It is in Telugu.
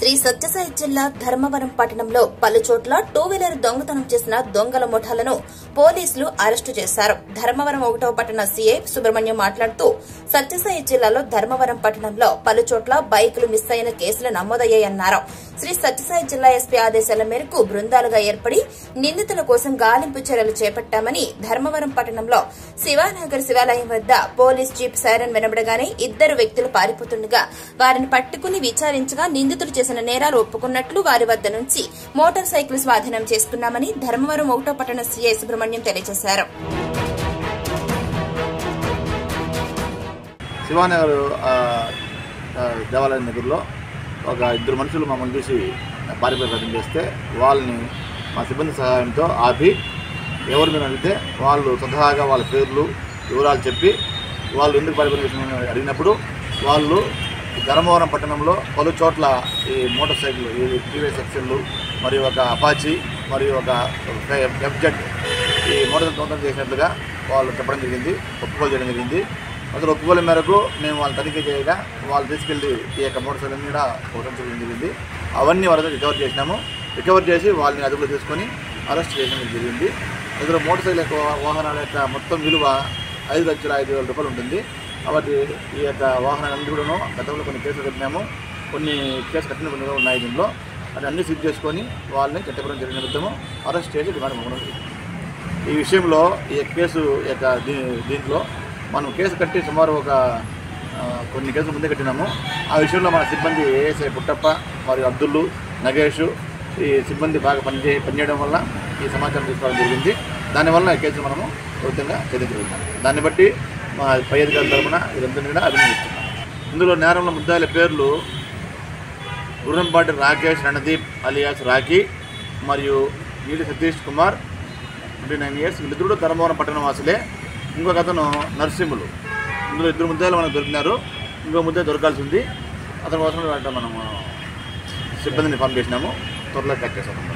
శ్రీ సత్యసాయి జిల్లా ధర్మవరం పట్టణంలో పలుచోట్ల టూ వీలర్ దొంగతనం చేసిన దొంగల ముఠాలను పోలీసులు అరెస్టు చేశారు. ధర్మవరం 1వ పట్టణ సీఐ సుబ్రహ్మణ్యం మాట్లాడుతూ సత్యసాయి జిల్లాలో ధర్మవరం పట్టణంలో పలుచోట్ల బైకులు మిస్ అయిన కేసులు నమోదయ్యాయన్నారు. శ్రీ సత్యసాయి జిల్లా ఎస్పీ ఆదేశాల మేరకు బృందాలుగా ఏర్పడి నిందితుల కోసం గాలింపు చర్యలు చేపట్టామని, ధర్మవరం పట్టణంలో శివానగర్ శివాలయం వద్ద పోలీస్ జీప్ సైరన్ వినబడగానే 2 వ్యక్తులు పారిపోతుండగా వారిని పట్టుకుని విచారించగా నిందితులు చేసిన నేరాలు ఒప్పుకున్నట్లు వారి వద్ద నుంచి మోటార్ సైకిల్ స్వాధీనం చేసుకున్నామని ధర్మవరం 1వ పట్టణ సీఐ సుబ్రహ్మణ్యం తెలియజేశారు. శివానగర్ దేవాలయం దగ్గరలో ఒక 2 మనుషులు మమ్మల్ని చూసి పారిపోయే ప్రయత్నం చేస్తే వాళ్ళని మా సిబ్బంది సహాయంతో ఆపి ఎవరి మీద అడిగితే వాళ్ళు స్వతహాగా వాళ్ళ పేర్లు వివరాలు చెప్పి వాళ్ళు ఎందుకు పారిపోయిన అడిగినప్పుడు వాళ్ళు ధర్మవరం పట్టణంలో పలు చోట్ల ఈ మోటార్ సైకిల్, ఈ టీవీఎస్ ఎక్సెల్ మరియు ఒక అపాచీ మరియు ఒక ఎఫ్జెడ్ ఈ మోటార్ సైకిల్ దొంగతనం చేసినట్లుగా వాళ్ళు చెప్పడం జరిగింది, ఒప్పుకోలు చేయడం జరిగింది. అసలు ఒప్పుకోల మేరకు మేము వాళ్ళు తనిఖీ చేయగా వాళ్ళు తీసుకెళ్లి ఈ యొక్క మోటార్ సైకిల్ మీద చేయడం జరిగింది. అవన్నీ వాళ్ళతో రికవర్ చేసి వాళ్ళని అదుపులో తీసుకొని అరెస్ట్ చేయడం జరిగింది. అందులో మోటార్ సైకిల్ యొక్క వాహనాల యొక్క మొత్తం విలువ 5,05,000 రూపాయలు ఉంటుంది. కాబట్టి ఈ యొక్క వాహనాలన్నీ కూడా గతంలో కొన్ని కేసులు కట్టినాము, కొన్ని కేసు కట్టిన కొన్ని ఉన్నాయి. దీనిలో అది అన్ని సీజ్ చేసుకొని వాళ్ళని చట్టపరం జరిగిన నిమిత్తము అరెస్ట్ చేసి డిమాండ్ పంపడం. ఈ విషయంలో ఈ కేసు యొక్క దీంట్లో మనం కేసు కట్టి సుమారు ఒక కొన్ని కేసులు ముందే కట్టినాము. ఆ విషయంలో మన సిబ్బంది ఏఎస్ఐ పుట్టప్ప మరియు అబ్దుల్లు, నగేష్ ఈ సిబ్బంది బాగా పనిచేయడం వల్ల ఈ సమాచారం తీసుకోవడం జరిగింది. దానివల్ల ఈ కేసులు మనము పూర్తిగా ఛేదించగలుగుతాం. దాన్ని బట్టి మా పై అధికారుల తరఫున వీరందరినీ కూడా అభినందిస్తున్నాం. ఇందులో నేరంలో ముద్దాయిల పేర్లు గుర్రంపాటి రాకేష్ రణదీప్ అలియాస్ రాకీ మరియు ఈడి సతీష్ కుమార్ 29 years. వీళ్ళిద్దరు ధర్మవరం పట్టణ వాసులే. ఇంకొక అతను నర్సింహులు. ఇందులో 2 ముద్దాయిలు మనకు దొరికినారు. ఇంకో ముద్దాయి దొరకాల్సి ఉంది. అతని కోసం మనము సిబ్బందిని పంప్ చేసినాము. త్వరలో కట్ చేస్తాము.